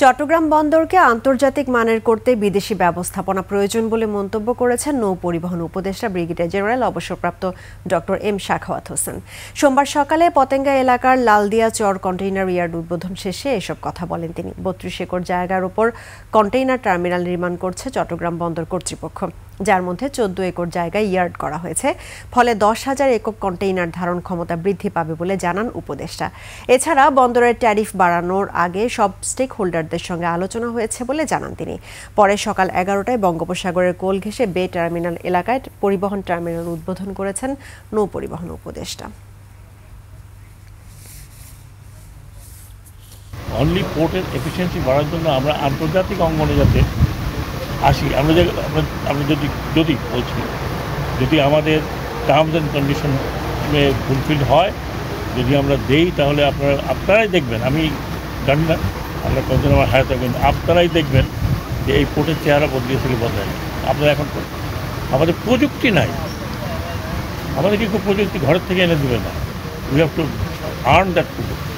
চট্টগ্রাম বন্দরকে আন্তর্জাতিক মানের করতে বিদেশি ব্যবস্থাপনা প্রয়োজন বলে মন্তব্য করেছেন নৌ পরিবহন উপদেষ্টা ব্রিগেডিয়ার জেনারেল অবসরপ্রাপ্ত ডক্টর এম সাখাওয়াত হোসেন। সোমবার সকালে পতেঙ্গা এলাকার লালদিয়া চর কন্টেইনার ইয়ার্ড উদ্বোধন শেষে এসব কথা বলেন তিনি। ৩২ একর জায়গার উপর কন্টেইনার টার্মিনাল নির্মাণ করছে চট্টগ্রাম বন্দর কর্তৃপক্ষ, যার মধ্যে ১৪ একর জায়গায় ইয়ার্ড করা হয়েছে। ফলে ১০,০০০ একক কন্টেইনার ধারণ ক্ষমতা বৃদ্ধি পাবে বলে জানান উপদেষ্টা। এছাড়া বন্দরের ট্যারিফ বাড়ানোর আগে সব স্টেক হোল্ডারদের সঙ্গে আলোচনা হয়েছে বলে জানান তিনি। পরে সকাল ১১টায় বঙ্গোপসাগরের কোল ঘেঁষে বে টার্মিনাল এলাকায় পরিবহন টার্মিনাল উদ্বোধন করেছেন নৌ পরিবহন উপদেষ্টা। অনলি পোর্টের এফিসিয়েন্সি বাড়ার জন্য আমরা আন্তর্জাতিক অঙ্গনে যাতে আসি, আমরা যদি আমাদের টার্মস অ্যান্ড কন্ডিশন ফুলফিল হয়, যদি আমরা দেই, তাহলে আপনারাই দেখবেন, আমি জানি না আমরা কতদিন আমার হায়াত থাকবেন, আপনারাই দেখবেন যে এই পোর্টের চেহারা বদলিয়েছিল বদলায়। আপনারা এখন আমাদের প্রযুক্তি নাই, আমাদেরকে খুব প্রযুক্তি ঘরের থেকে এনে দেবে না। We have to earn that প্রযুক্তি।